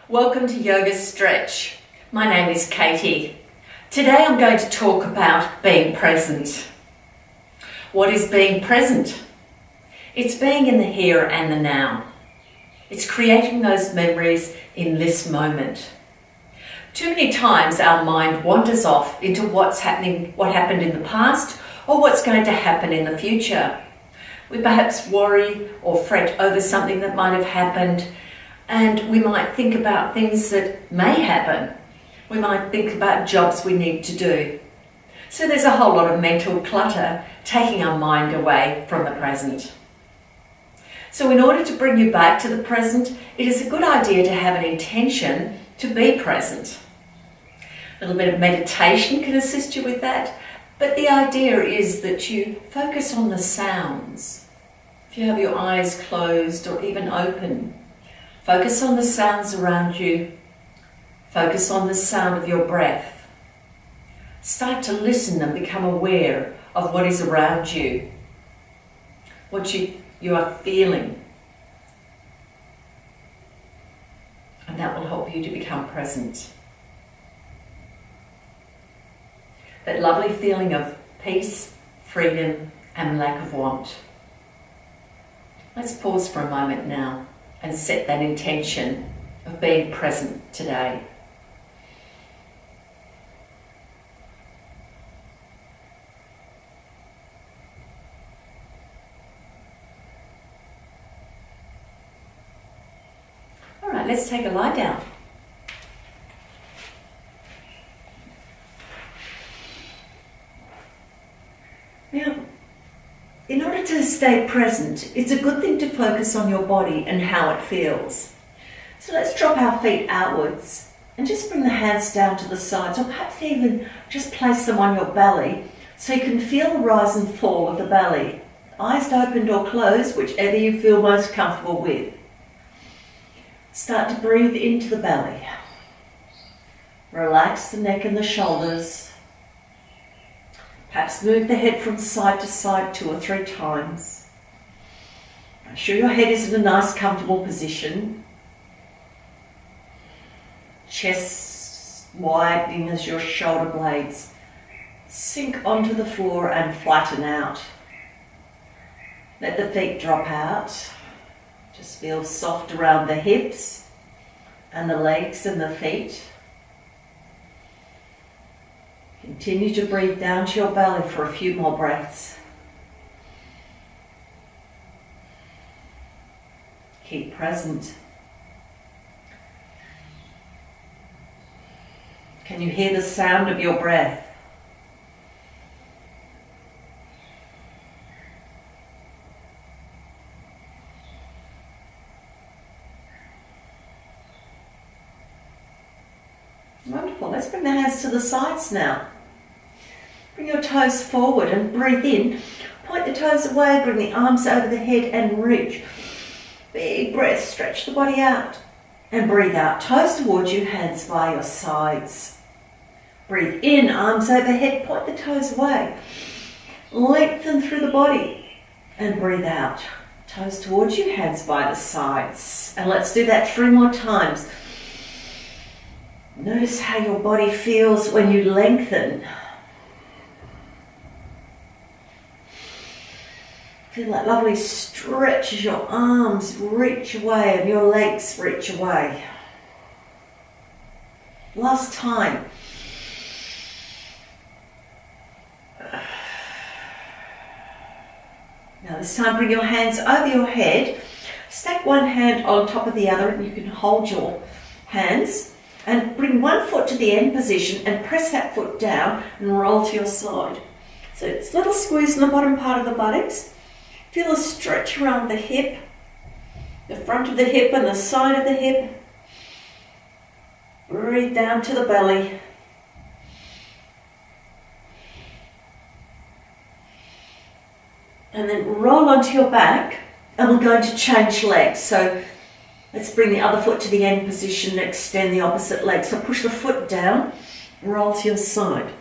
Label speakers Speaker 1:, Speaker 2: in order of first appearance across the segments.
Speaker 1: Welcome to Yoga Stretch. My name is Katy. Today I'm going to talk about being present. What is being present? It's being in the here and the now. It's creating those memories in this moment. Too many times our mind wanders off into what happened in the past or what's going to happen in the future. We perhaps worry or fret over something that might have happened, and we might think about things that may happen. We might think about jobs we need to do. So there's a whole lot of mental clutter taking our mind away from the present. So in order to bring you back to the present, it is a good idea to have an intention to be present. A little bit of meditation can assist you with that, but the idea is that you focus on the sounds. If you have your eyes closed or even open, focus on the sounds around you. Focus on the sound of your breath. Start to listen and become aware of what is around you, what you are feeling. And that will help you to become present. That lovely feeling of peace, freedom, and lack of want. Let's pause for a moment now and set that intention of being present today. All right, let's take a lie down. Now, in order to stay present, it's a good thing to focus on your body and how it feels. So let's drop our feet outwards and just bring the hands down to the sides, or perhaps even just place them on your belly so you can feel the rise and fall of the belly. Eyes opened or closed, whichever you feel most comfortable with. Start to breathe into the belly. Relax the neck and the shoulders. Perhaps move the head from side to side 2 or 3 times. Make sure your head is in a nice comfortable position. Chest widening as your shoulder blades sink onto the floor and flatten out. Let the feet drop out. Just feel soft around the hips and the legs and the feet. Continue to breathe down to your belly for a few more breaths. Keep present. Can you hear the sound of your breath? Wonderful. Let's bring the hands to the sides now. Bring your toes forward and breathe in. Point the toes away, bring the arms over the head and reach. Big breath, stretch the body out. And breathe out, toes towards you, hands by your sides. Breathe in, arms overhead, point the toes away. Lengthen through the body. And breathe out, toes towards you, hands by the sides. And let's do that 3 more times. Notice how your body feels when you lengthen. Feel that lovely stretch as your arms reach away and your legs reach away. Last time. Now this time bring your hands over your head. Stack one hand on top of the other and you can hold your hands. And bring one foot to the end position and press that foot down and roll to your side. So it's a little squeeze in the bottom part of the buttocks. Feel a stretch around the hip, the front of the hip and the side of the hip. Breathe down to the belly. And then roll onto your back and we're going to change legs. So let's bring the other foot to the end position and extend the opposite leg. So push the foot down, roll to your side.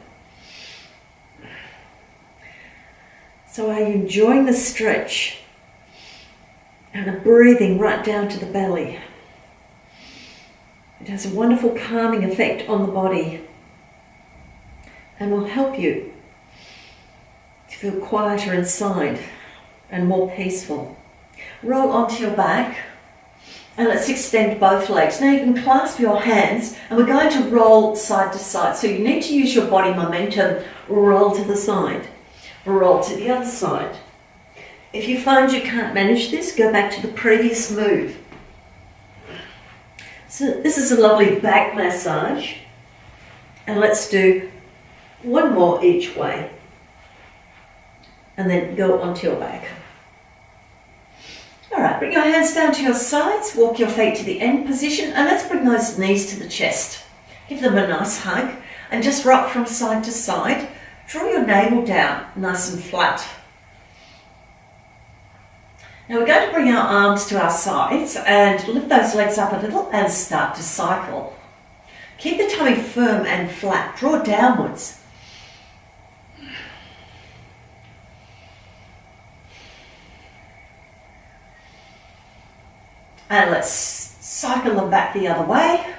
Speaker 1: So are you enjoying the stretch and the breathing right down to the belly? It has a wonderful calming effect on the body and will help you to feel quieter inside and more peaceful. Roll onto your back and let's extend both legs. Now you can clasp your hands and we're going to roll side to side. So you need to use your body momentum. Roll to the side, roll to the other side. If you find you can't manage this, go back to the previous move. So this is a lovely back massage. And let's do one more each way. And then go onto your back. All right, bring your hands down to your sides, walk your feet to the end position, and let's bring those knees to the chest. Give them a nice hug, and just rock from side to side. Draw your navel down, nice and flat. Now we're going to bring our arms to our sides and lift those legs up a little and start to cycle. Keep the tummy firm and flat, draw downwards. And let's cycle them back the other way.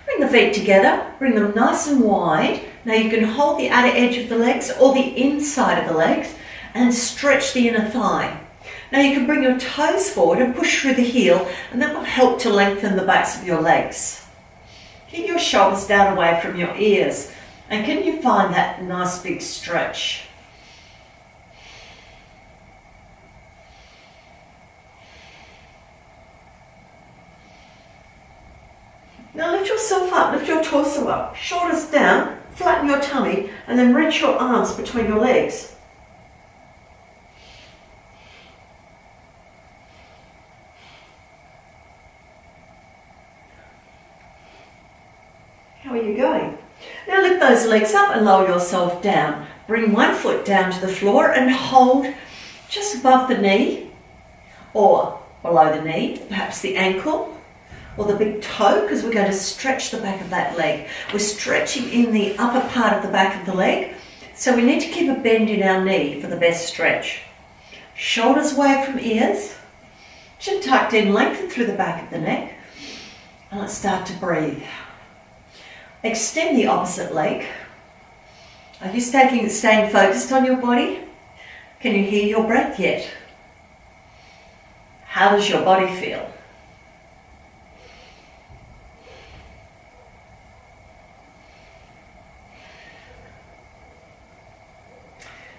Speaker 1: Bring the feet together, bring them nice and wide. Now you can hold the outer edge of the legs or the inside of the legs and stretch the inner thigh. Now you can bring your toes forward and push through the heel, and that will help to lengthen the backs of your legs. Keep your shoulders down away from your ears. And can you find that nice big stretch? Now lift yourself up, lift your torso up, shoulders down, flatten your tummy, and then reach your arms between your legs. How are you going? Now lift those legs up and lower yourself down. Bring one foot down to the floor and hold just above the knee or below the knee, perhaps the ankle or the big toe, because we're going to stretch the back of that leg. We're stretching in the upper part of the back of the leg, so we need to keep a bend in our knee for the best stretch. Shoulders away from ears, chin tucked in, lengthen through the back of the neck, and let's start to breathe. Extend the opposite leg. Are you staying focused on your body? Can you hear your breath yet? How does your body feel?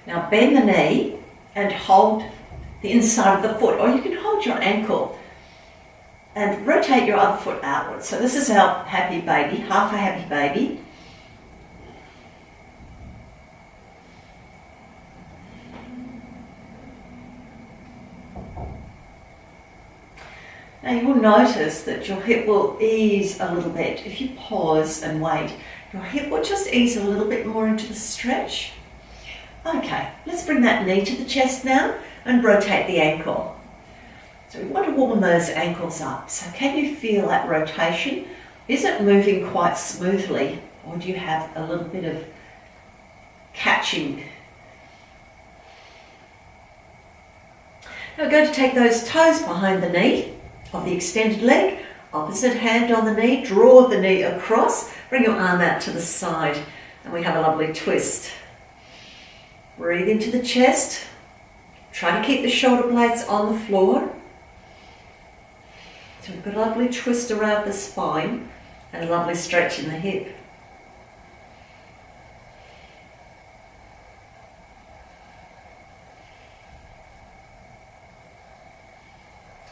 Speaker 1: Now bend the knee and hold the inside of the foot, or you can hold your ankle and rotate your other foot outwards. So this is our happy baby, half a happy baby. Now you will notice that your hip will ease a little bit. If you pause and wait, your hip will just ease a little bit more into the stretch. Okay, let's bring that knee to the chest now and rotate the ankle. So we want to warm those ankles up. So can you feel that rotation? Is it moving quite smoothly, or do you have a little bit of catching? Now we're going to take those toes behind the knee of the extended leg, opposite hand on the knee, draw the knee across, bring your arm out to the side, and we have a lovely twist. Breathe into the chest. Try to keep the shoulder blades on the floor. So we've got a lovely twist around the spine and a lovely stretch in the hip.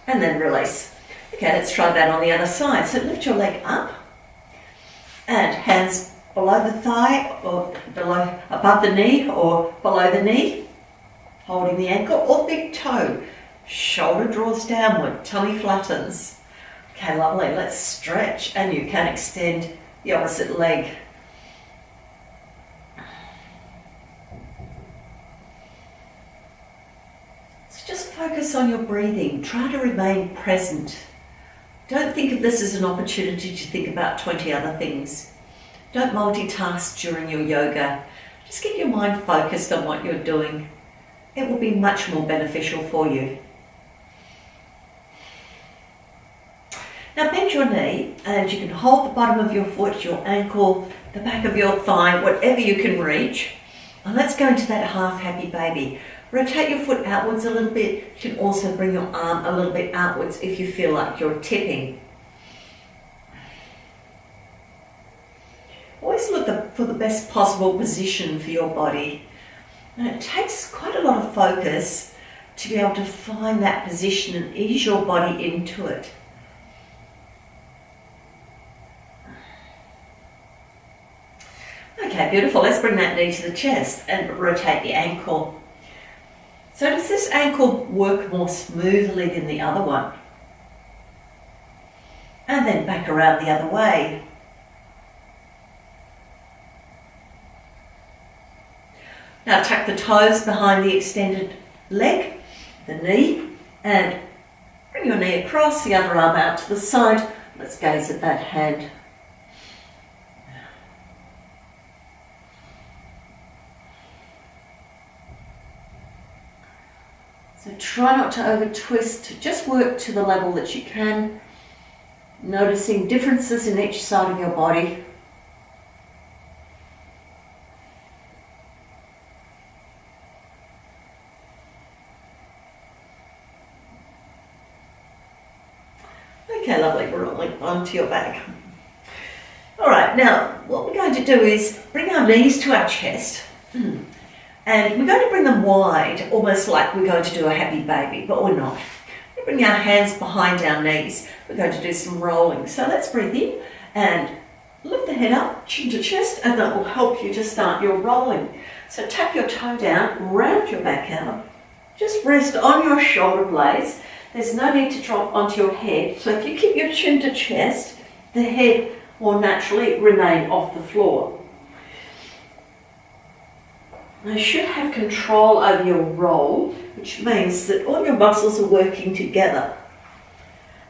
Speaker 1: And then release. Okay, let's try that on the other side. So lift your leg up and hands below the thigh or below, above the knee or below the knee, holding the ankle or big toe. Shoulder draws downward, tummy flattens. Okay, lovely. Let's stretch, and you can extend the opposite leg. So just focus on your breathing. Try to remain present. Don't think of this as an opportunity to think about 20 other things. Don't multitask during your yoga. Just keep your mind focused on what you're doing. It will be much more beneficial for you. Now bend your knee and you can hold the bottom of your foot, your ankle, the back of your thigh, whatever you can reach. And let's go into that half happy baby. Rotate your foot outwards a little bit. You can also bring your arm a little bit outwards if you feel like you're tipping. Always look for the best possible position for your body. And it takes quite a lot of focus to be able to find that position and ease your body into it. Okay, beautiful. Let's bring that knee to the chest and rotate the ankle. So does this ankle work more smoothly than the other one? And then back around the other way. Now tuck the toes behind the extended leg, the knee, and bring your knee across, the other arm out to the side. Let's gaze at that hand. So try not to over twist, just work to the level that you can, noticing differences in each side of your body. Okay, lovely, we're rolling onto your back. All right, now what we're going to do is bring our knees to our chest. And we're going to bring them wide, almost like we're going to do a happy baby, but we're not. We bring our hands behind our knees. We're going to do some rolling. So let's breathe in and lift the head up, chin to chest, and that will help you to start your rolling. So tap your toe down, round your back out. Just rest on your shoulder blades. There's no need to drop onto your head. So if you keep your chin to chest, the head will naturally remain off the floor. Now you should have control over your roll, which means that all your muscles are working together.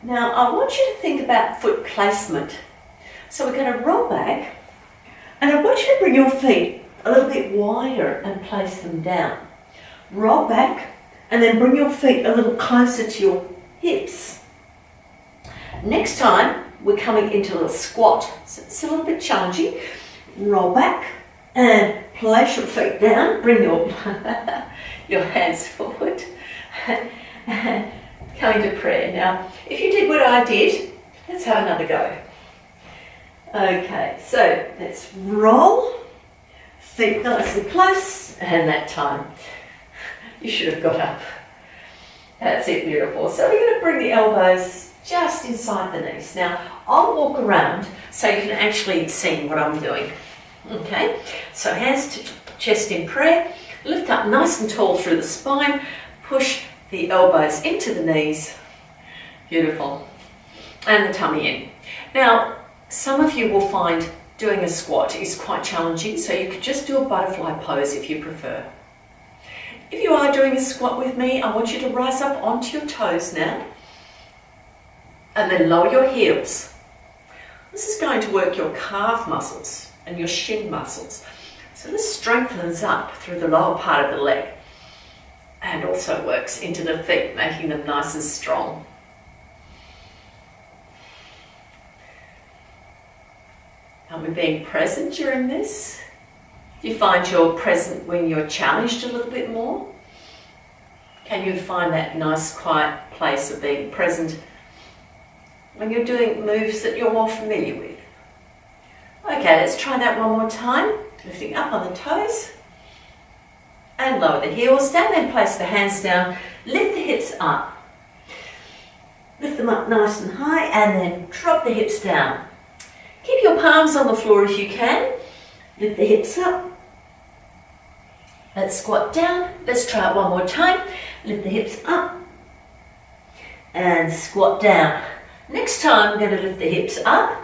Speaker 1: Now I want you to think about foot placement. So we're going to roll back, and I want you to bring your feet a little bit wider and place them down. Roll back, and then bring your feet a little closer to your hips. Next time, we're coming into a squat. So it's a little bit challenging. Roll back, and place your feet down, bring your hands forward, and come into prayer. Now, if you did what I did, let's have another go. Okay, so let's roll, feet nice and close, and that time you should have got up. That's it, beautiful. So we're going to bring the elbows just inside the knees. Now, I'll walk around so you can actually see what I'm doing. Okay, so hands to chest in prayer, lift up nice and tall through the spine, push the elbows into the knees, beautiful, and the tummy in. Now, some of you will find doing a squat is quite challenging, so you could just do a butterfly pose if you prefer. If you are doing a squat with me, I want you to rise up onto your toes now, and then lower your heels. This is going to work your calf muscles and your shin muscles. So this strengthens up through the lower part of the leg and also works into the feet, making them nice and strong. Are we being present during this? Do you find you're present when you're challenged a little bit more? Can you find that nice quiet place of being present when you're doing moves that you're more familiar with? Okay, let's try that one more time. Lifting up on the toes and lower the heels down, then place the hands down, lift the hips up. Lift them up nice and high and then drop the hips down. Keep your palms on the floor if you can. Lift the hips up. Let's squat down. Let's try it one more time. Lift the hips up and squat down. Next time we're going to lift the hips up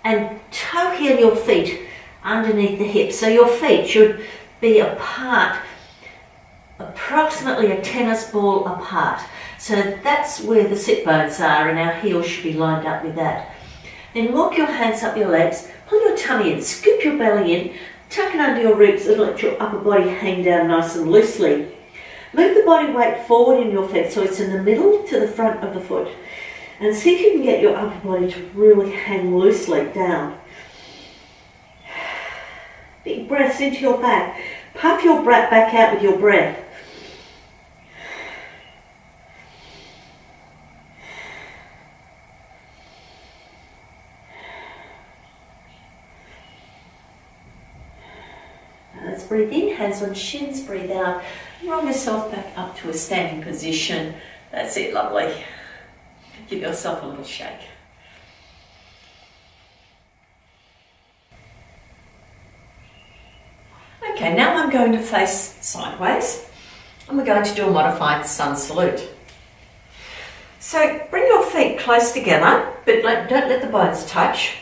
Speaker 1: and toe heel your feet underneath the hips. So your feet should be apart, approximately a tennis ball apart. So that's where the sit bones are, and our heels should be lined up with that. Then walk your hands up your legs, pull your tummy in, scoop your belly in,
Speaker 2: tuck it under your ribs and let your upper body hang down nice and loosely. Move the body weight forward in your feet so it's in the middle to the front of the foot. And see if you can get your upper body to really hang loosely down. Big breaths into your back. Puff your back out with your breath. Let's breathe in, hands on shins, breathe out. Roll yourself back up to a standing position. That's it, lovely. Give yourself a little shake. Okay, now I'm going to face sideways and we're going to do a modified sun salute. So bring your feet close together, but don't let the bones touch.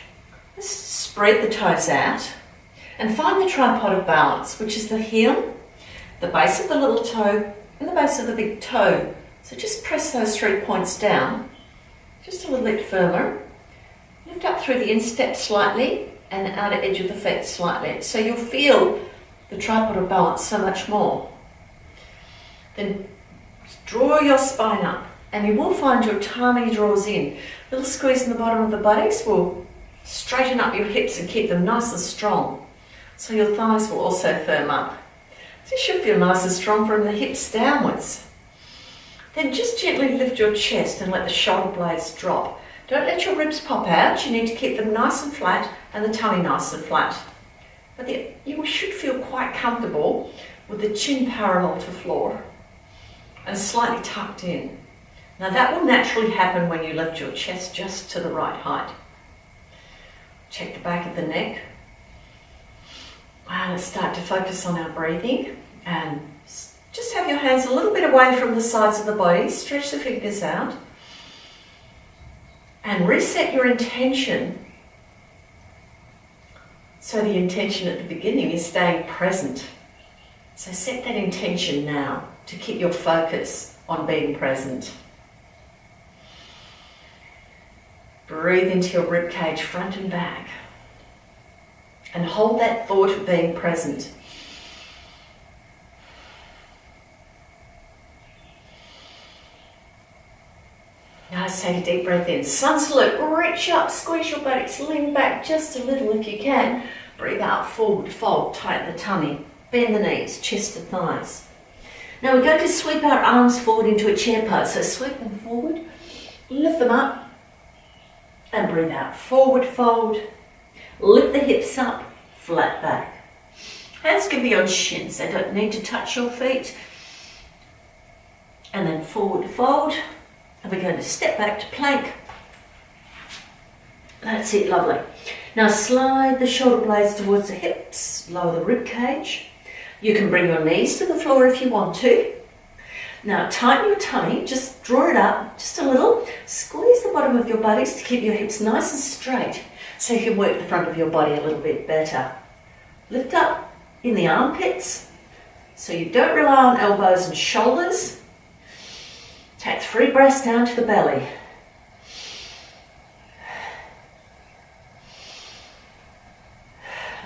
Speaker 2: Just spread the toes out. And find the tripod of balance, which is the heel, the base of the little toe, and the base of the big toe. So just press those 3 points down, just a little bit firmer. Lift up through the instep slightly and the outer edge of the feet slightly. So you'll feel the tripod of balance so much more. Then draw your spine up, and you will find your tummy draws in. A little squeeze in the bottom of the buttocks will straighten up your hips and keep them nice and strong. So your thighs will also firm up. So you should feel nice and strong from the hips downwards. Then just gently lift your chest and let the shoulder blades drop. Don't let your ribs pop out. You need to keep them nice and flat and the tummy nice and flat. But you should feel quite comfortable with the chin parallel to floor and slightly tucked in. Now that will naturally happen when you lift your chest just to the right height. Check the back of the neck. Let's start to focus on our breathing and just have your hands a little bit away from the sides of the body. Stretch the fingers out and reset your intention. So the intention at the beginning is staying present. So set that intention now to keep your focus on being present. Breathe into your ribcage front and back. And hold that thought of being present. Now let's take a deep breath in. Sun salute, reach up, squeeze your buttocks, lean back just a little if you can. Breathe out, forward fold, tighten the tummy, bend the knees, chest to thighs. Now we're going to sweep our arms forward into a chair pose. So sweep them forward, lift them up, and breathe out, forward fold. Lift the hips up, flat back. Hands can be on shins, they don't need to touch your feet. And then forward fold. And we're going to step back to plank. That's it, lovely. Now slide the shoulder blades towards the hips, lower the rib cage. You can bring your knees to the floor if you want to. Now tighten your tummy, just draw it up just a little. Squeeze the bottom of your buttocks to keep your hips nice and straight so you can work the front of your body a little bit better. Lift up in the armpits so you don't rely on elbows and shoulders. Take 3 breaths down to the belly.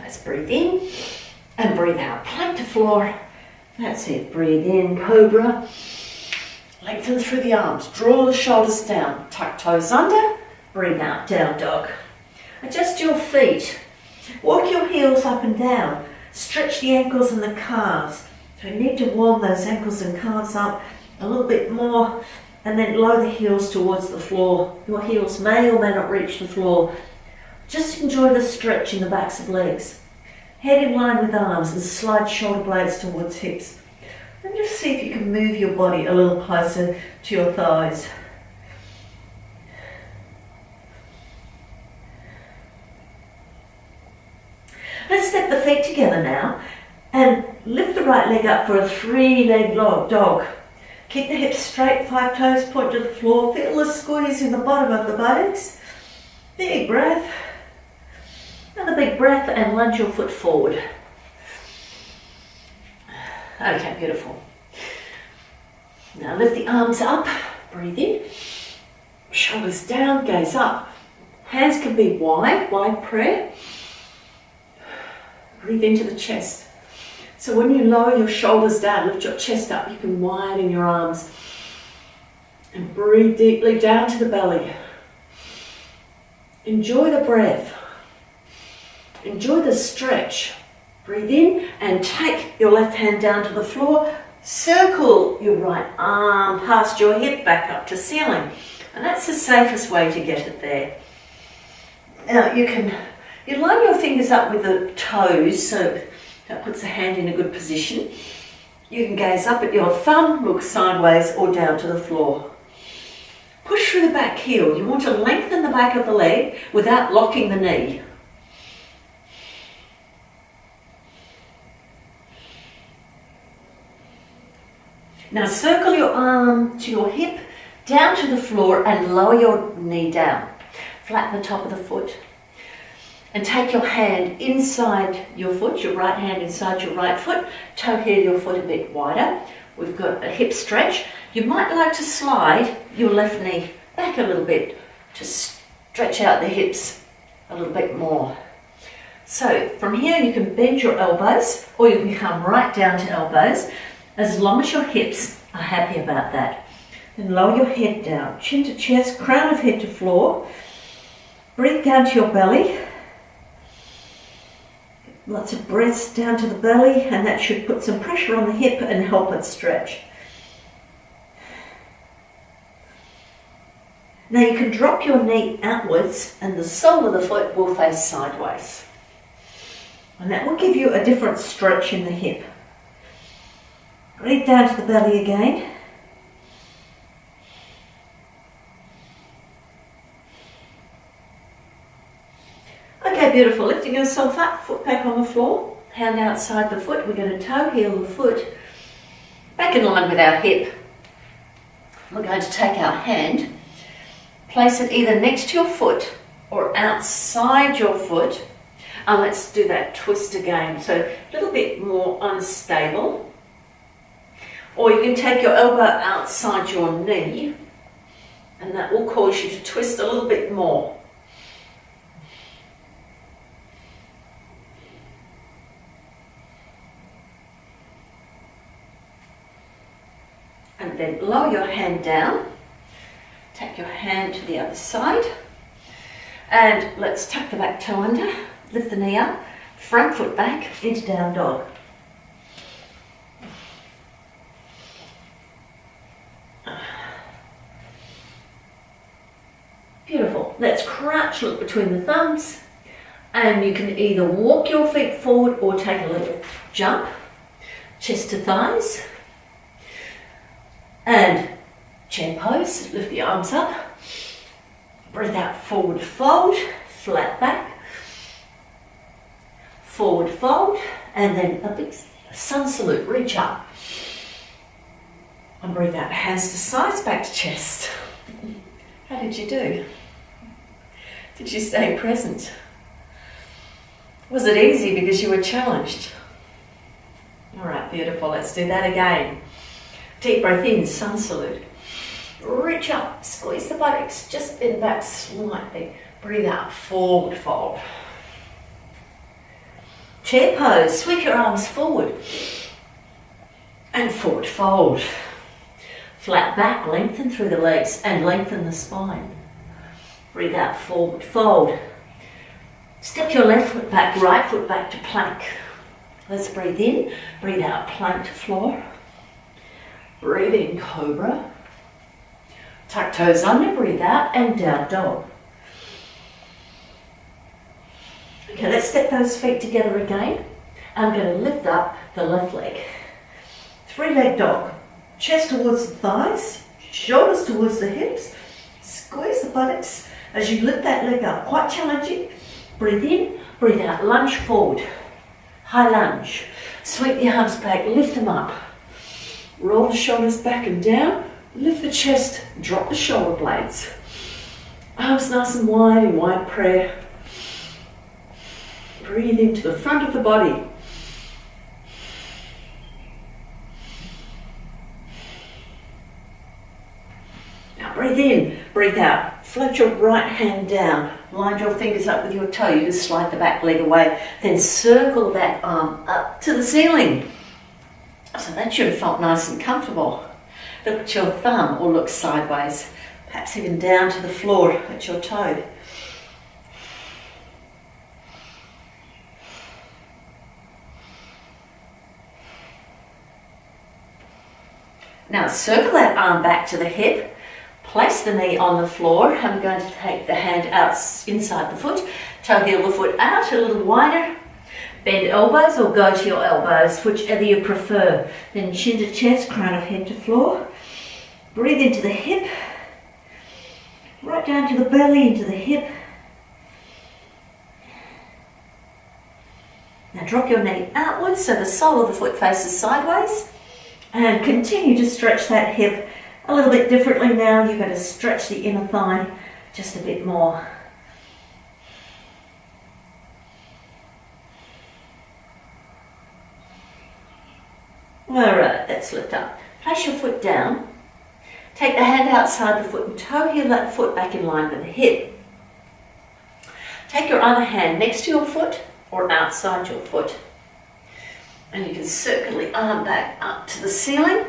Speaker 2: Let's breathe in and breathe out. Plank to floor. That's it. Breathe in, cobra. Lengthen through the arms. Draw the shoulders down. Tuck toes under. Breathe out, down dog. Adjust your feet. Walk your heels up and down. Stretch the ankles and the calves. So you need to warm those ankles and calves up a little bit more, and then lower the heels towards the floor. Your heels may or may not reach the floor. Just enjoy the stretch in the backs of legs. Head in line with arms and slide shoulder blades towards hips. And just see if you can move your body a little closer to your thighs. Let's step the feet together now and lift the right leg up for a 3-leg dog. Keep the hips straight, 5 toes point to the floor. Feel the squeeze in the bottom of the buttocks. Big breath. Another big breath and lunge your foot forward. Okay, beautiful. Now lift the arms up, breathe in. Shoulders down, gaze up. Hands can be wide prayer. Breathe into the chest. So when you lower your shoulders down, lift your chest up, you can widen your arms. And breathe deeply down to the belly. Enjoy the breath. Enjoy the stretch. Breathe in and take your left hand down to the floor. Circle your right arm past your hip back up to ceiling. And that's the safest way to get it there. Now you line your fingers up with the toes, so that puts the hand in a good position. You can gaze up at your thumb, look sideways or down to the floor. Push through the back heel. You want to lengthen the back of the leg without locking the knee. Now circle your arm to your hip, down to the floor and lower your knee down. Flatten the top of the foot. And take your hand inside your foot, your right hand inside your right foot. Toe heel your foot a bit wider. We've got a hip stretch. You might like to slide your left knee back a little bit to stretch out the hips a little bit more. So from here you can bend your elbows or you can come right down to elbows as long as your hips are happy about that. Then lower your head down, chin to chest, crown of head to floor. Breathe down to your belly. Lots of breaths down to the belly, and that should put some pressure on the hip and help it stretch. Now you can drop your knee outwards and the sole of the foot will face sideways. And that will give you a different stretch in the hip. Breathe down to the belly again. Okay, beautiful. Lifting yourself up, foot back on the floor, hand outside the foot. We're going to toe heel the foot back in line with our hip. We're going to take our hand, place it either next to your foot or outside your foot. And let's do that twist again. So a little bit more unstable. Or you can take your elbow outside your knee and that will cause you to twist a little bit more. And then lower your hand down, take your hand to the other side, and let's tuck the back toe under, lift the knee up, front foot back into down dog. Beautiful. Let's crouch, look between the thumbs, and you can either walk your feet forward or take a little jump, chest to thighs. And chair pose, lift the arms up, breathe out, forward fold, flat back, forward fold, and then a big sun salute, reach up. And breathe out, hands to sides, back to chest. How did you do? Did you stay present? Was it easy because you were challenged? All right, beautiful, let's do that again. Deep breath in, sun salute. Reach up, squeeze the buttocks, just bend back slightly. Breathe out, forward fold. Chair pose, sweep your arms forward. And forward fold. Flat back, lengthen through the legs and lengthen the spine. Breathe out, forward fold. Step your left foot back, right foot back to plank. Let's breathe in, breathe out, plank to floor. Breathe in, cobra. Tuck toes under, breathe out, and down dog. Okay, let's step those feet together again. I'm going to lift up the left leg. 3-leg dog. Chest towards the thighs, shoulders towards the hips. Squeeze the buttocks as you lift that leg up. Quite challenging. Breathe in, breathe out, lunge forward. High lunge. Sweep the arms back, lift them up. Roll the shoulders back and down, lift the chest, drop the shoulder blades. Arms nice and wide in wide prayer. Breathe into the front of the body. Now breathe in, breathe out. float your right hand down, line your fingers up with your toe, you just slide the back leg away, then circle the back arm up to the ceiling. So that should have felt nice and comfortable. Look at your thumb or look sideways, perhaps even down to the floor at your toe. Now circle that arm back to the hip, place the knee on the floor. I'm going to take the hand out inside the foot, toe heel the foot out a little wider, bend elbows or go to your elbows, whichever you prefer. Then chin to chest, crown of head to floor. Breathe into the hip, right down to the belly, into the hip. Now drop your knee outwards so the sole of the foot faces sideways. And continue to stretch that hip a little bit differently now. You're going to stretch the inner thigh just a bit more. Alright, let's lift up. Place your foot down. Take the hand outside the foot and toe heel that foot back in line with the hip. Take your other hand next to your foot or outside your foot. And you can circle the arm back up to the ceiling.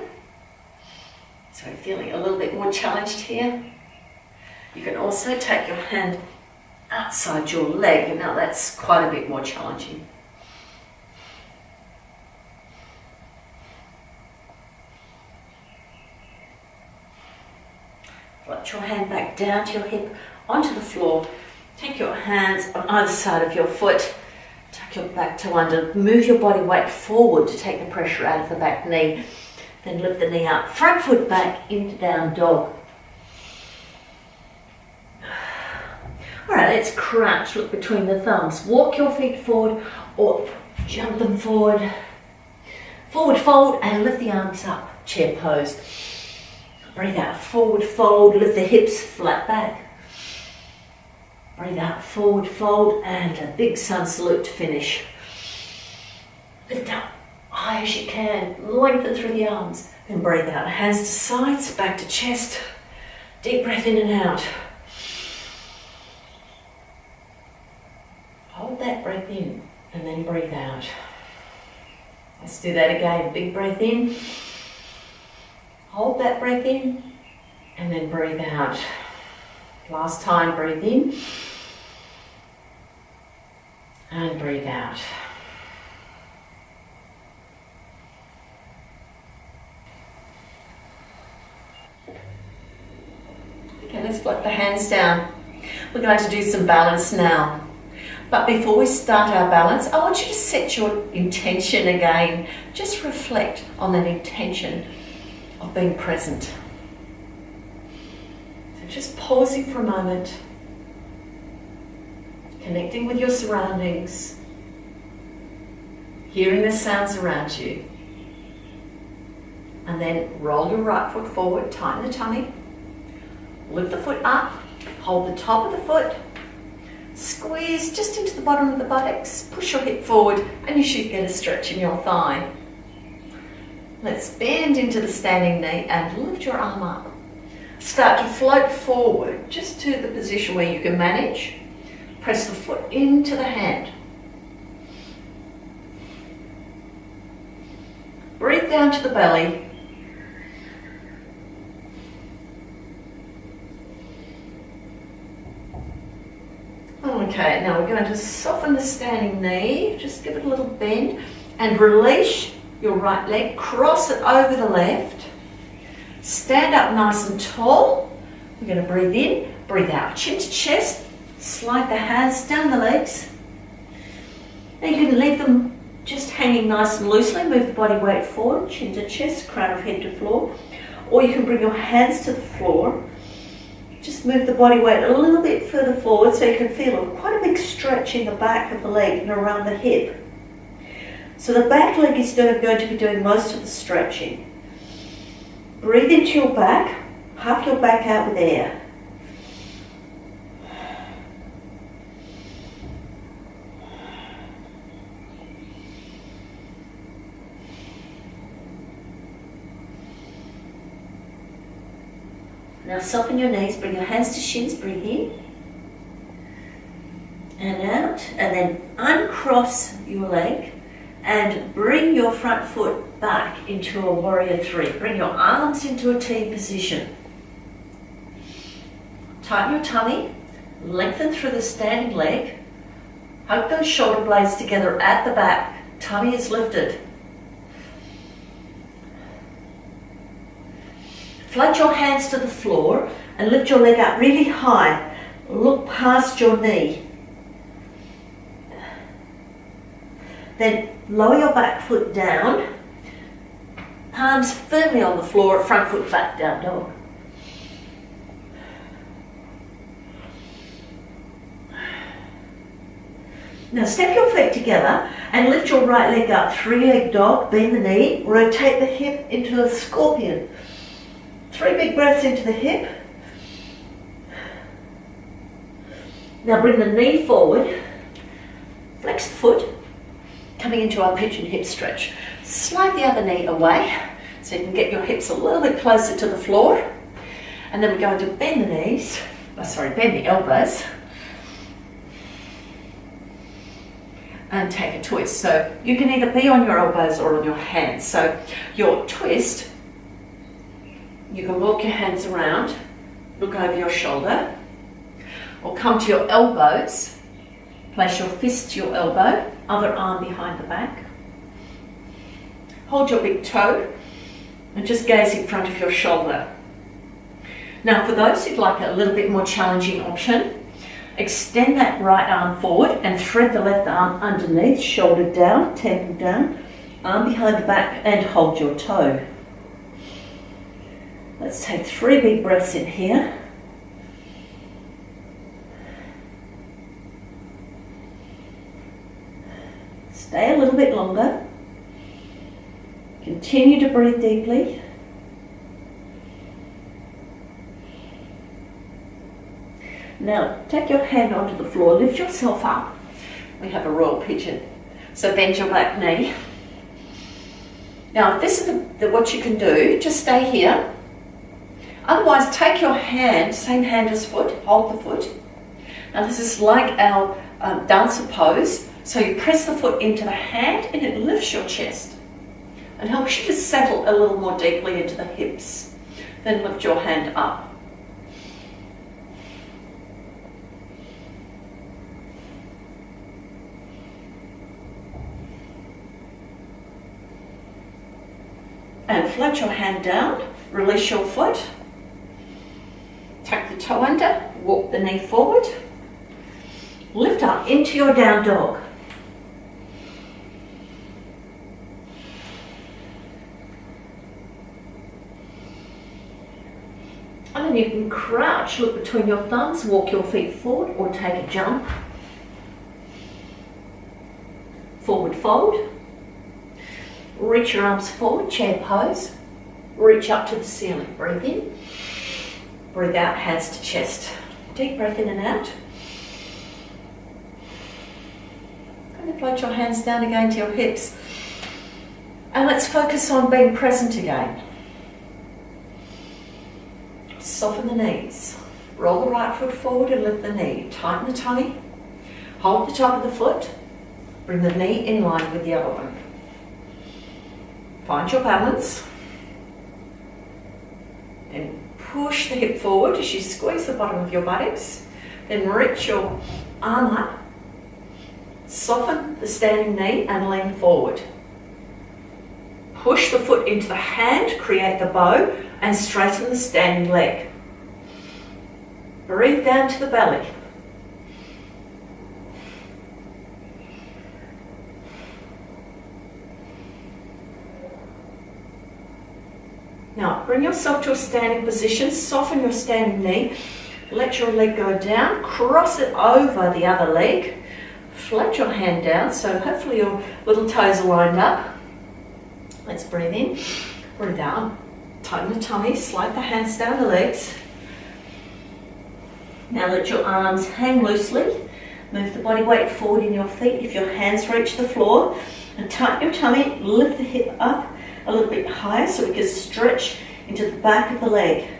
Speaker 2: So feeling a little bit more challenged here. You can also take your hand outside your leg, and now that's quite a bit more challenging. Float your hand back down to your hip, onto the floor. Take your hands on either side of your foot. Tuck your back toe under, move your body weight forward to take the pressure out of the back knee. Then lift the knee up, front foot back into down dog. Alright, let's crunch, look between the thumbs. Walk your feet forward or jump them forward. Forward fold and lift the arms up, chair pose. Breathe out, forward fold, lift the hips flat back. Breathe out, forward fold, and a big sun salute to finish. Lift up, high as you can, lengthen through the arms. Then breathe out, hands to sides, back to chest. Deep breath in and out. Hold that breath in, and then breathe out. Let's do that again, big breath in. Hold that breath in, and then breathe out. Last time, breathe in. And breathe out. Okay, let's flip the hands down. We're going to do some balance now. But before we start our balance, I want you to set your intention again. Just reflect on that intention of being present. So just pausing for a moment. Connecting with your surroundings, hearing the sounds around you, and then roll your right foot forward, tighten the tummy, lift the foot up, hold the top of the foot, squeeze just into the bottom of the buttocks, push your hip forward, and you should get a stretch in your thigh. Let's bend into the standing knee and lift your arm up. Start to float forward just to the position where you can manage. Press the foot into the hand. Breathe down to the belly. Okay, now we're going to soften the standing knee. Just give it a little bend and release your right leg. Cross it over the left. Stand up nice and tall. We're going to breathe in, breathe out. Chin to chest. Slide the hands down the legs. Now you can leave them just hanging nice and loosely. Move the body weight forward, chin to chest, crown of head to floor. Or you can bring your hands to the floor. Just move the body weight a little bit further forward so you can feel quite a big stretch in the back of the leg and around the hip. So the back leg is going to be doing most of the stretching. Breathe into your back, puff your back out with air. Now soften your knees, bring your hands to shins, breathe in and out, and then uncross your leg and bring your front foot back into a warrior three. Bring your arms into a T position. Tighten your tummy, lengthen through the standing leg, hug those shoulder blades together at the back, tummy is lifted. Float your hands to the floor and lift your leg up really high. Look past your knee. Then lower your back foot down, palms firmly on the floor, front foot back, down dog. Now step your feet together and lift your right leg up, three-leg dog, bend the knee, rotate the hip into a scorpion. 3 big breaths into the hip. Now bring the knee forward, flex the foot, coming into our pigeon hip stretch. Slide the other knee away so you can get your hips a little bit closer to the floor. And then we're going to bend the knees, bend the elbows. And take a twist. So you can either be on your elbows or on your hands. So your twist, you can walk your hands around, look over your shoulder, or come to your elbows, place your fist to your elbow, other arm behind the back. Hold your big toe and just gaze in front of your shoulder. Now for those who'd like a little bit more challenging option, extend that right arm forward and thread the left arm underneath, shoulder down, temple down, arm behind the back and hold your toe. Let's take 3 big breaths in here. Stay a little bit longer. Continue to breathe deeply. Now, take your hand onto the floor, lift yourself up. We have a royal pigeon. So bend your back knee. Now, if this is what you can do, just stay here. Otherwise, take your hand, same hand as foot, hold the foot. Now, this is like our dancer pose. So you press the foot into the hand and it lifts your chest and helps you to settle a little more deeply into the hips. Then lift your hand up. And float your hand down, release your foot, tuck the toe under, walk the knee forward, lift up into your down dog. And then you can crouch, look between your thumbs, walk your feet forward or take a jump. Forward fold. Reach your arms forward, chair pose. Reach up to the ceiling. Breathe in. Breathe out, hands to chest. Deep breath in and out. And then float your hands down again to your hips. And let's focus on being present again. Soften the knees. Roll the right foot forward and lift the knee. Tighten the tummy. Hold the top of the foot. Bring the knee in line with the other one. Find your balance. Then push the hip forward as you squeeze the bottom of your buttocks. Then reach your arm up. Soften the standing knee and lean forward. Push the foot into the hand, create the bow, and straighten the standing leg. Breathe down to the belly. Now, bring yourself to a standing position, soften your standing knee, let your leg go down, cross it over the other leg, flat your hand down, so hopefully your little toes are lined up. Let's breathe in, breathe out, tighten the tummy, slide the hands down the legs. Now let your arms hang loosely, move the body weight forward in your feet if your hands reach the floor, and tighten your tummy, lift the hip up a little bit higher so we can stretch into the back of the leg.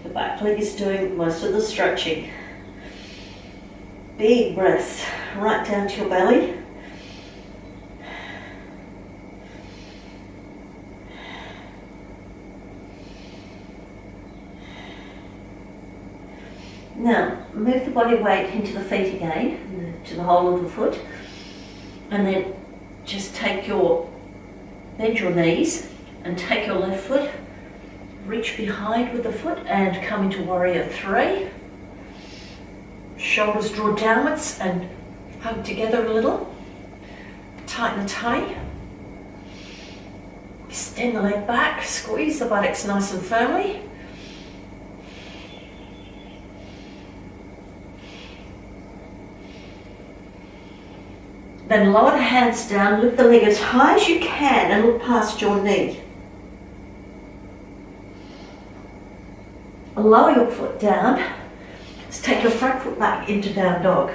Speaker 2: The back leg is doing most of the stretching. Big breaths right down to your belly. Now, move the body weight into the feet again, to the whole of the foot, and then just bend your knees and take your left foot, reach behind with the foot and come into warrior three. Shoulders draw downwards and hug together a little. Tighten the tummy. Extend the leg back, squeeze the buttocks nice and firmly. Then lower the hands down, lift the leg as high as you can and look past your knee. Lower your foot down. Let's take your front foot back into down dog.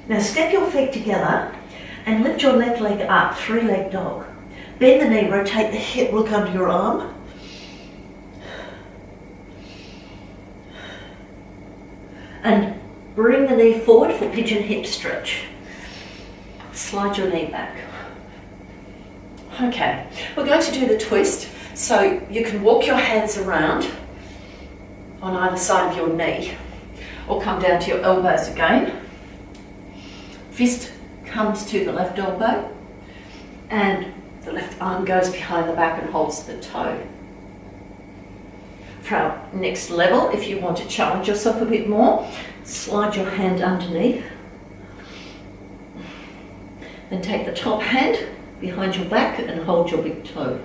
Speaker 2: Now step your feet together and lift your left leg up, three-leg dog. Bend the knee, rotate the hip, look under your arm. And bring the knee forward for pigeon hip stretch. Slide your knee back. Okay, we're going to do the twist, so you can walk your hands around on either side of your knee or come down to your elbows again. Fist comes to the left elbow and the left arm goes behind the back and holds the toe. For our next level, if you want to challenge yourself a bit more, slide your hand underneath. Then take the top hand behind your back and hold your big toe.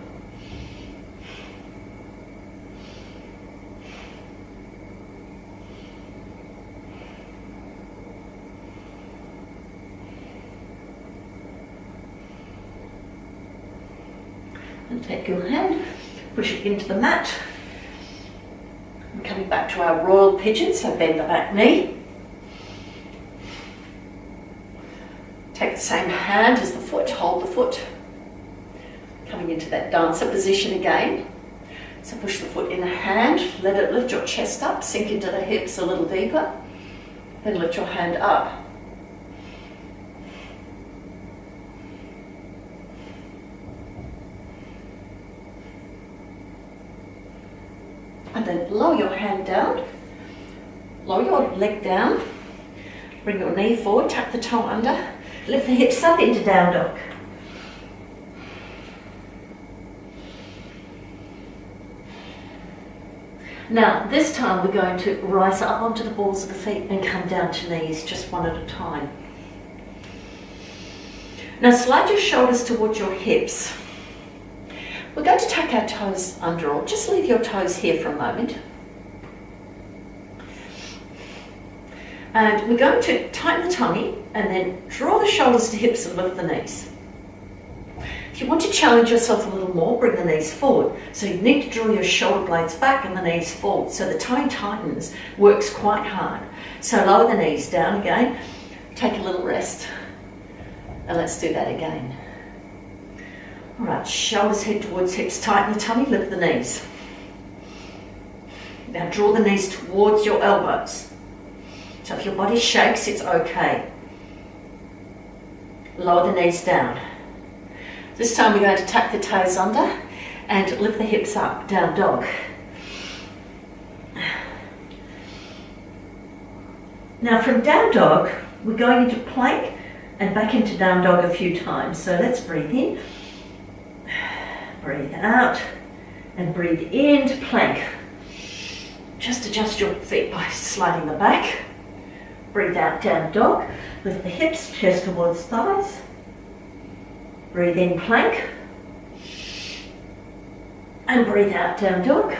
Speaker 2: And take your hand, push it into the mat. And coming back to our royal pigeon, so bend the back knee. Take the same hand as the foot, hold the foot. Coming into that dancer position again. So push the foot in the hand, let it lift your chest up, sink into the hips a little deeper. Then lift your hand up. And then lower your hand down, lower your leg down, bring your knee forward, tuck the toe under, lift the hips up into down dog. Now this time we're going to rise up onto the balls of the feet and come down to knees, just one at a time. Now slide your shoulders towards your hips. We're going to tuck our toes under, or just leave your toes here for a moment. And we're going to tighten the tummy and then draw the shoulders to hips and lift the knees. If you want to challenge yourself a little more, bring the knees forward. So you need to draw your shoulder blades back and the knees forward. So the tummy tightens, works quite hard. So lower the knees down again, take a little rest. And let's do that again. All right, shoulders head towards hips, tighten the tummy, lift the knees. Now draw the knees towards your elbows. So if your body shakes, it's okay. Lower the knees down. This time we're going to tuck the toes under and lift the hips up, down dog. Now from down dog, we're going into plank and back into down dog a few times. So let's breathe in. Breathe out and breathe into plank. Just adjust your feet by sliding the back. Breathe out, down dog. Lift the hips, chest towards thighs. Breathe in, plank. And breathe out, down dog.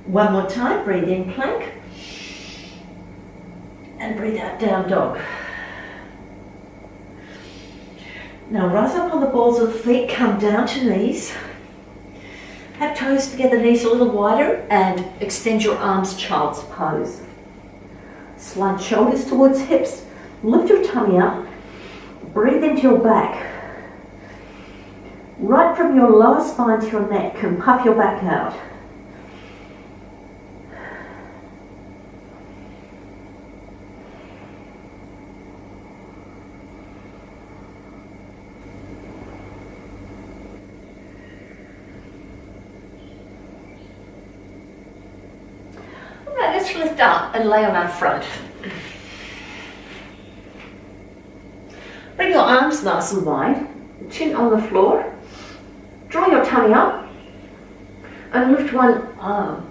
Speaker 2: One more time, breathe in, plank. And breathe out, down dog. Now rise up on the balls of the feet, come down to knees. Have toes together, knees a little wider, and extend your arms, child's pose. Slide shoulders towards hips, lift your tummy up, breathe into your back. Right from your lower spine to your neck, and puff your back out. Let's lift up and lay on our front. Bring your arms nice and wide, chin on the floor. Draw your tummy up and lift one arm.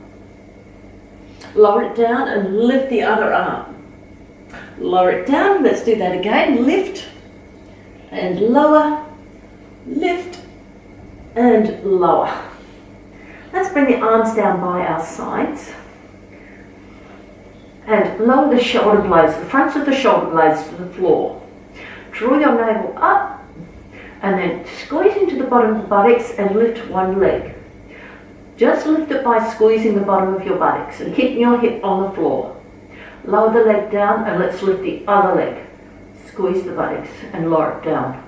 Speaker 2: Lower it down and lift the other arm. Lower it down, let's do that again. Lift and lower, lift and lower. Let's bring the arms down by our sides. And lower the shoulder blades, the fronts of the shoulder blades to the floor. Draw your navel up and then squeeze into the bottom of the buttocks and lift one leg. Just lift it by squeezing the bottom of your buttocks and keeping your hip on the floor. Lower the leg down and let's lift the other leg. Squeeze the buttocks and lower it down.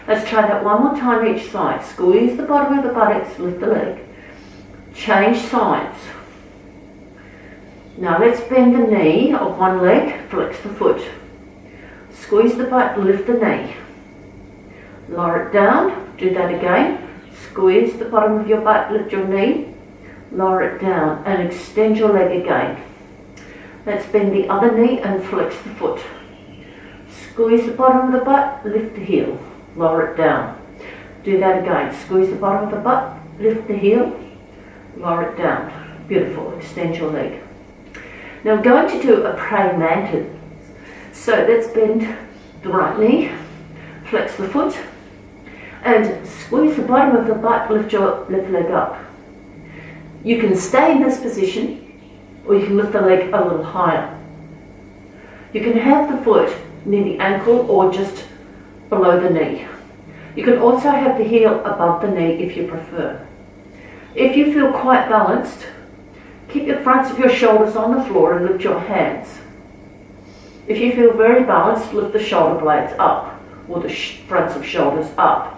Speaker 2: Let's try that one more time each side. Squeeze the bottom of the buttocks, lift the leg. Change sides. Now let's bend the knee of one leg, flex the foot. Squeeze the butt, lift the knee. Lower it down, do that again. Squeeze the bottom of your butt, lift your knee. Lower it down and extend your leg again. Let's bend the other knee and flex the foot. Squeeze the bottom of the butt, lift the heel. Lower it down. Do that again. Squeeze the bottom of the butt, lift the heel. Lower it down. Beautiful, extend your leg. Now I'm going to do a praying mantis. So let's bend the right knee, flex the foot, and squeeze the bottom of the butt, lift your left leg up. You can stay in this position, or you can lift the leg a little higher. You can have the foot near the ankle or just below the knee. You can also have the heel above the knee if you prefer. If you feel quite balanced, keep the fronts of your shoulders on the floor and lift your hands. If you feel very balanced, lift the shoulder blades up or the fronts of shoulders up.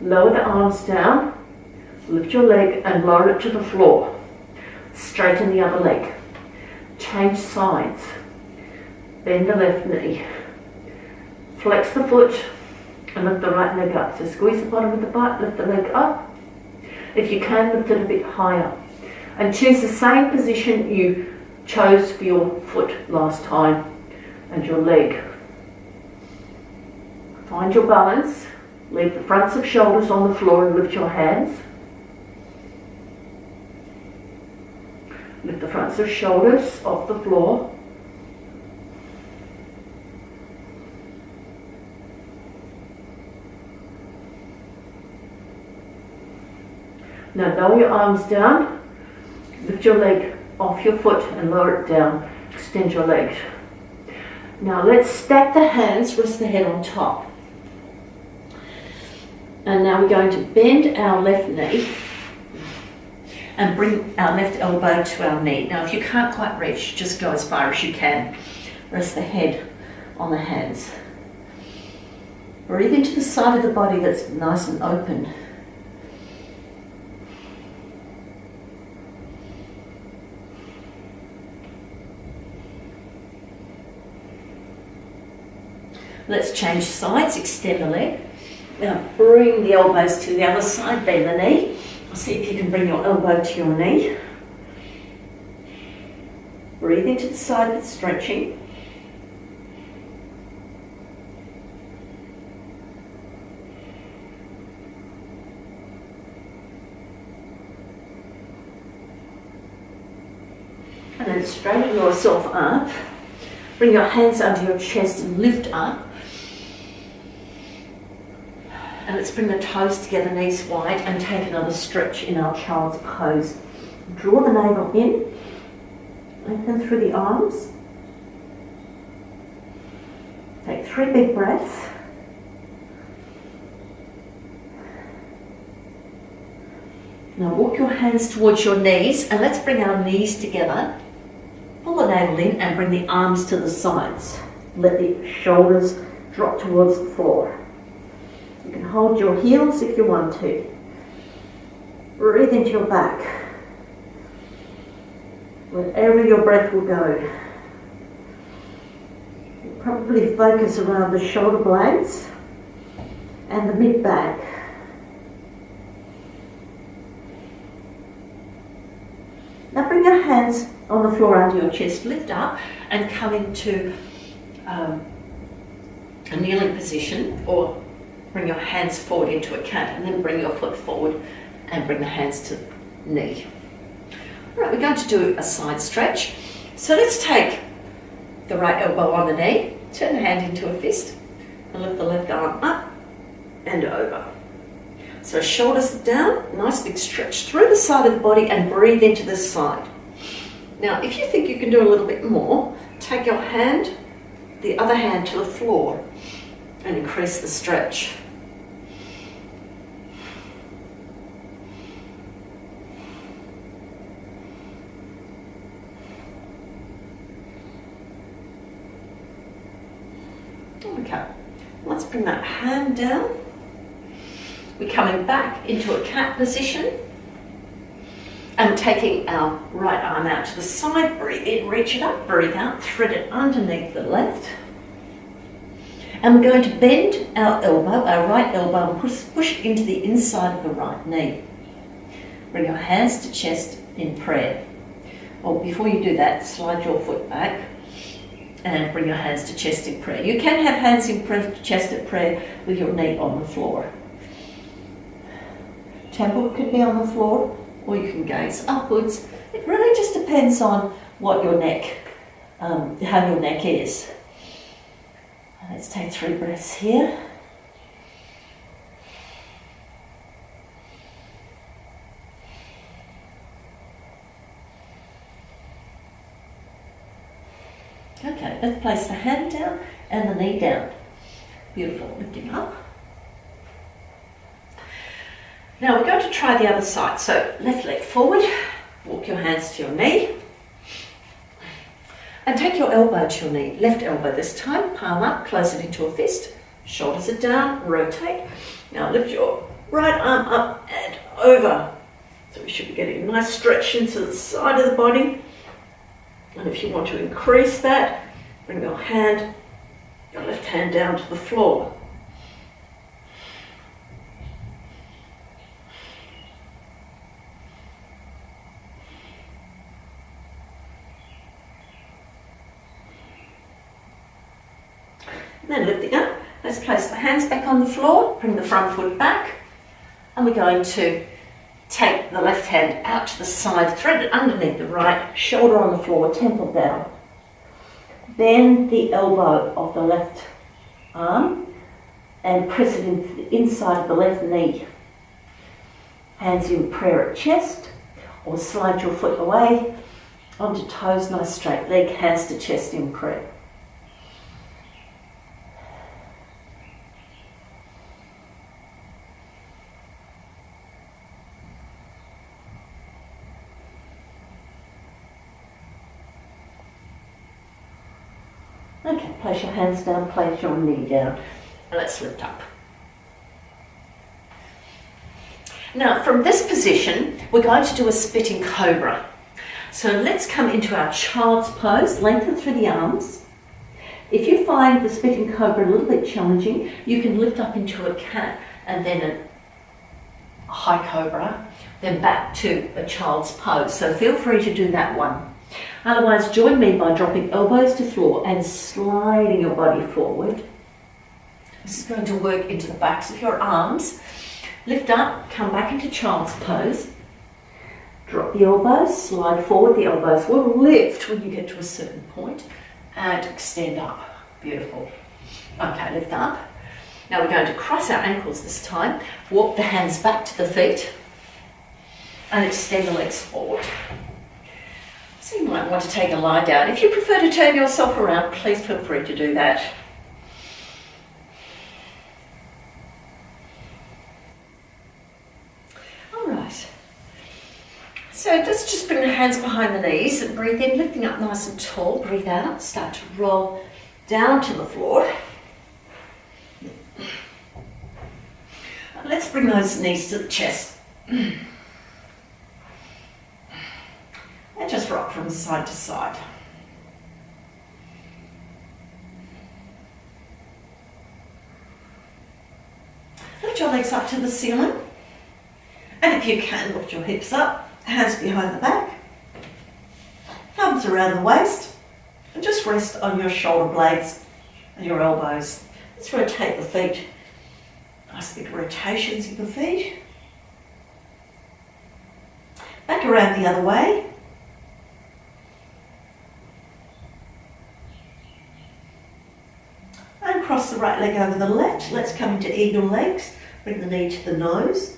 Speaker 2: Lower the arms down, lift your leg and lower it to the floor. Straighten the other leg. Change sides. Bend the left knee. Flex the foot and lift the right leg up. So squeeze the bottom of the butt, lift the leg up. If you can, lift it a bit higher. And choose the same position you chose for your foot last time and your leg. Find your balance. Leave the fronts of shoulders on the floor and lift your hands. Lift the fronts of shoulders off the floor. Now lower your arms down, lift your leg off your foot and lower it down, extend your legs. Now let's stack the hands, rest the head on top. And now we're going to bend our left knee and bring our left elbow to our knee. Now if you can't quite reach, just go as far as you can. Rest the head on the hands. Breathe into the side of the body that's nice and open. Let's change sides, extend the leg. Now bring the elbows to the other side, bend the knee. See if you can bring your elbow to your knee. Breathe into the side that's stretching. And then straighten yourself up. Bring your hands under your chest and lift up. And let's bring the toes together, knees wide, and take another stretch in our child's pose. Draw the navel in, open through the arms. Take 3 big breaths. Now walk your hands towards your knees and let's bring our knees together. Pull the navel in and bring the arms to the sides. Let the shoulders drop towards the floor. You can hold your heels if you want to. Breathe into your back. Wherever your breath will go. Probably focus around the shoulder blades and the mid-back. Now bring your hands on the floor under your chest, lift up and come into a kneeling position, or bring your hands forward into a cat and then bring your foot forward and bring the hands to the knee. All right, we're going to do a side stretch. So let's take the right elbow on the knee, turn the hand into a fist and lift the left arm up and over. So shoulders down, nice big stretch through the side of the body and breathe into the side. Now, if you think you can do a little bit more, take your hand, the other hand to the floor and increase the stretch. Okay, let's bring that hand down. We're coming back into a cat position and taking our right arm out to the side. Breathe in, reach it up, breathe out, thread it underneath the left. And we're going to bend our elbow, our right elbow, and push it into the inside of the right knee. Bring your hands to chest in prayer. Or before you do that, slide your foot back and bring your hands to chest in prayer. You can have hands in chest at prayer with your knee on the floor. Temple could be on the floor, or you can gaze upwards. It really just depends on what your neck, how your neck is. Let's take 3 breaths here. Okay, let's place the hand down and the knee down. Beautiful, lifting up. Now we're going to try the other side. So left leg forward, walk your hands to your knee, and take your elbow to your knee. Left elbow this time, palm up, close it into a fist. Shoulders are down, rotate. Now lift your right arm up and over. So we should be getting a nice stretch into the side of the body. And if you want to increase that, bring your left hand down to the floor. And then lifting up, let's place the hands back on the floor, bring the front foot back, and we're going to take the left hand out to the side, thread it underneath the right, shoulder on the floor, temple down. Bend the elbow of the left arm and press it into the inside of the left knee. Hands in prayer at chest, or slide your foot away onto toes, nice straight leg, hands to chest in prayer. Okay, place your hands down, place your knee down, and let's lift up. Now, from this position, we're going to do a spitting cobra. So let's come into our child's pose, lengthen through the arms. If you find the spitting cobra a little bit challenging, you can lift up into a cat and then a high cobra, then back to a child's pose. So feel free to do that one. Otherwise, join me by dropping elbows to floor and sliding your body forward. This is going to work into the backs of your arms. Lift up, come back into child's pose. Drop the elbows, slide forward. The elbows will lift when you get to a certain point and extend up. Beautiful. Okay, lift up. Now we're going to cross our ankles this time. Walk the hands back to the feet and extend the legs forward. So you might want to take a lie down. If you prefer to turn yourself around, please feel free to do that. All right. So let's just bring the hands behind the knees and breathe in, lifting up nice and tall. Breathe out, start to roll down to the floor. Let's bring those knees to the chest. And just rock from side to side. Lift your legs up to the ceiling. And if you can, lift your hips up, hands behind the back, thumbs around the waist, and just rest on your shoulder blades and your elbows. Let's rotate the feet. Nice big rotations of the feet. Back around the other way. And cross the right leg over the left. Let's come into eagle legs. Bring the knee to the nose.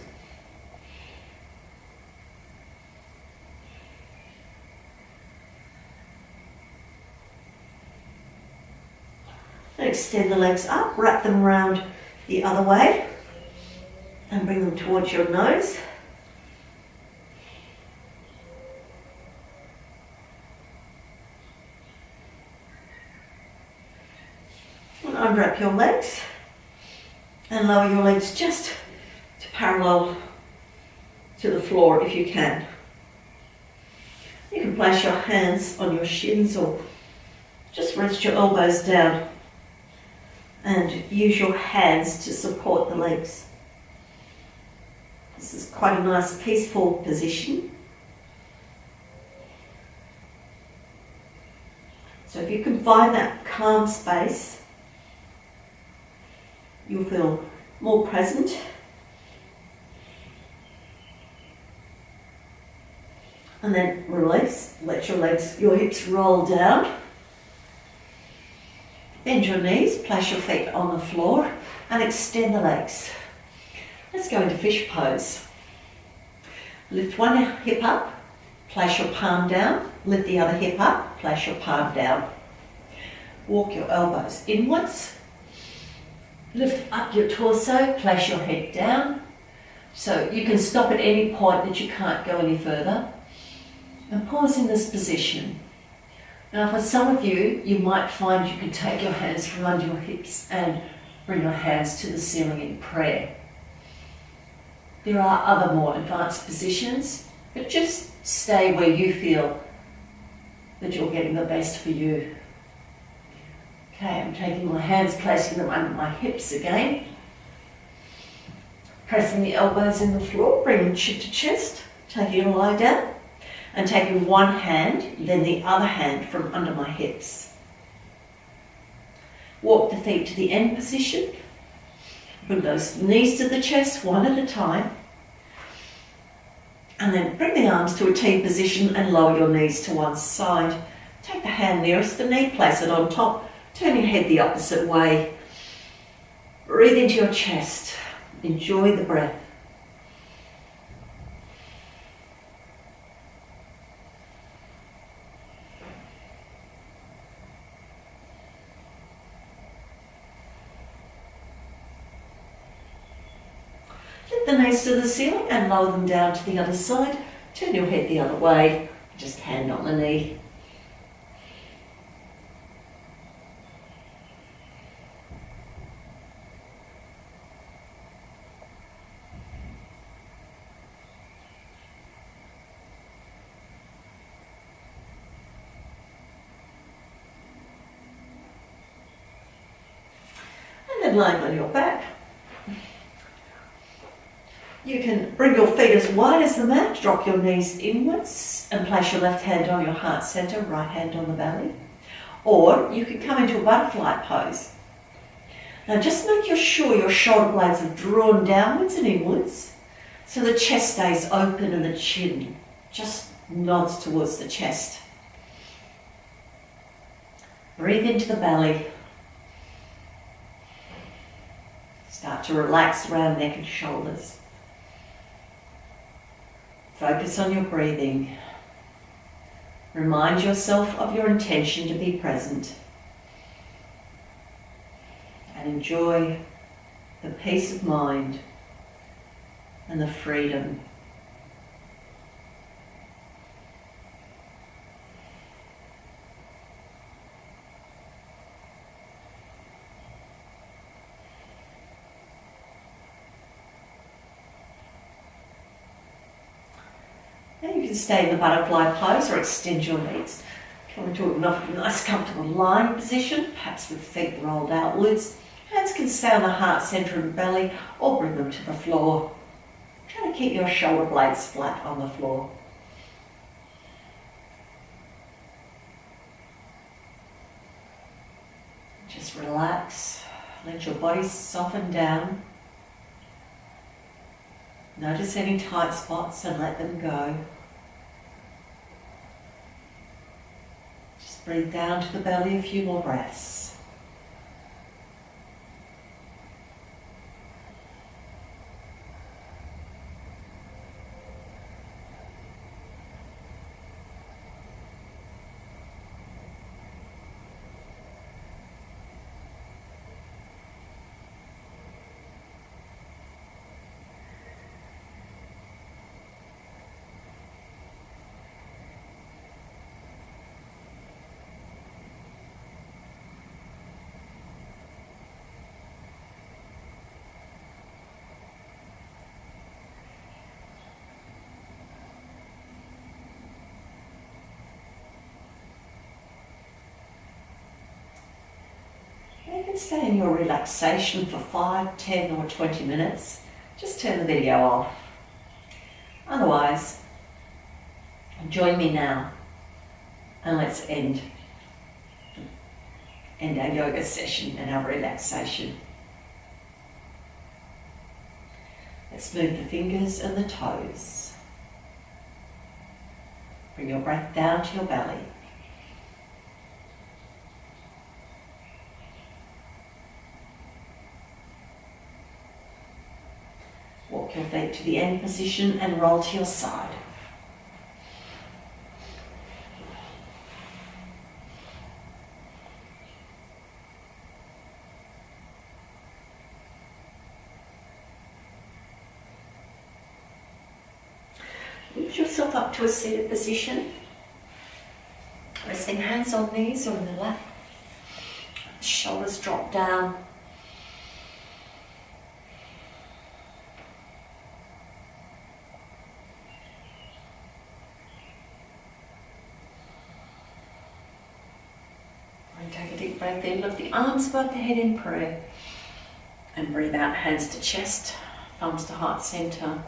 Speaker 2: And extend the legs up, wrap them around the other way and bring them towards your nose. And unwrap your legs and lower your legs just to parallel to the floor if you can. You can place your hands on your shins or just rest your elbows down and use your hands to support the legs. This is quite a nice peaceful position. So if you can find that calm space, you'll feel more present. And then release, let your legs, your hips roll down. Bend your knees, place your feet on the floor and extend the legs. Let's go into fish pose. Lift one hip up, place your palm down, lift the other hip up, place your palm down. Walk your elbows inwards. Lift up your torso, place your head down. So you can stop at any point that you can't go any further. And pause in this position. Now for some of you, you might find you can take your hands from under your hips and bring your hands to the ceiling in prayer. There are other more advanced positions, but just stay where you feel that you're getting the best for you. Okay, I'm taking my hands, placing them under my hips again. Pressing the elbows in the floor, bringing chin to chest, taking a lie down. And taking one hand, then the other hand from under my hips. Walk the feet to the end position. Bring those knees to the chest one at a time. And then bring the arms to a T position and lower your knees to one side. Take the hand nearest the knee, place it on top. Turn your head the opposite way. Breathe into your chest. Enjoy the breath. The knees to the ceiling and lower them down to the other side. Turn your head the other way, just hand on the knee. And then lying on your back. You can bring your feet as wide as the mat, drop your knees inwards and place your left hand on your heart center, right hand on the belly. Or you can come into a butterfly pose. Now just make sure your shoulder blades are drawn downwards and inwards so the chest stays open and the chin just nods towards the chest. Breathe into the belly. Start to relax around neck and shoulders. Focus on your breathing. Remind yourself of your intention to be present. And enjoy the peace of mind and the freedom can stay in the butterfly pose or extend your legs. Come into a nice comfortable lying position, perhaps with feet rolled outwards. Hands can stay on the heart centre and belly or bring them to the floor. Try to keep your shoulder blades flat on the floor. Just relax, let your body soften down. Notice any tight spots and let them go. Just breathe down to the belly a few more breaths. You can stay in your relaxation for 5, 10 or 20 minutes. Just turn the video off. Otherwise, join me now and let's end our yoga session and our relaxation. Let's move the fingers and the toes. Bring your breath down to your belly. Walk your feet to the end position and roll to your side. Lift yourself up to a seated position. Resting hands on knees or in the lap. Shoulders drop down. And take a deep breath in. Lift the arms above the head in prayer. And breathe out, hands to chest, thumbs to heart center.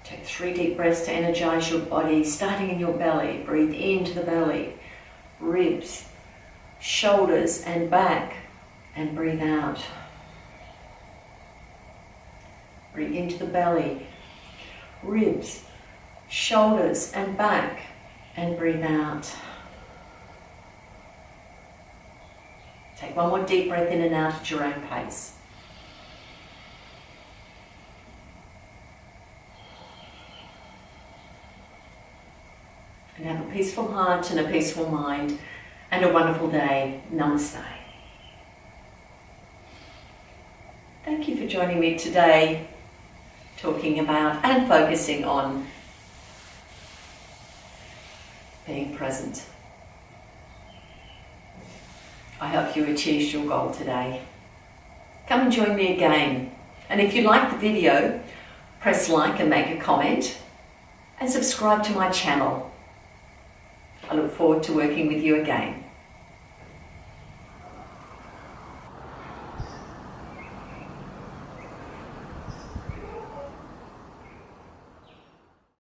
Speaker 2: Take 3 deep breaths to energize your body, starting in your belly. Breathe into the belly, ribs, shoulders and back, and breathe out. Breathe into the belly, ribs, shoulders and back, and breathe out. Take 1 more deep breath in and out at your own pace. And have a peaceful heart and a peaceful mind and a wonderful day. Namaste. Thank you for joining me today, talking about and focusing on being present. I hope you achieved your goal today. Come and join me again. And if you like the video, press like and make a comment and subscribe to my channel. I look forward to working with you again.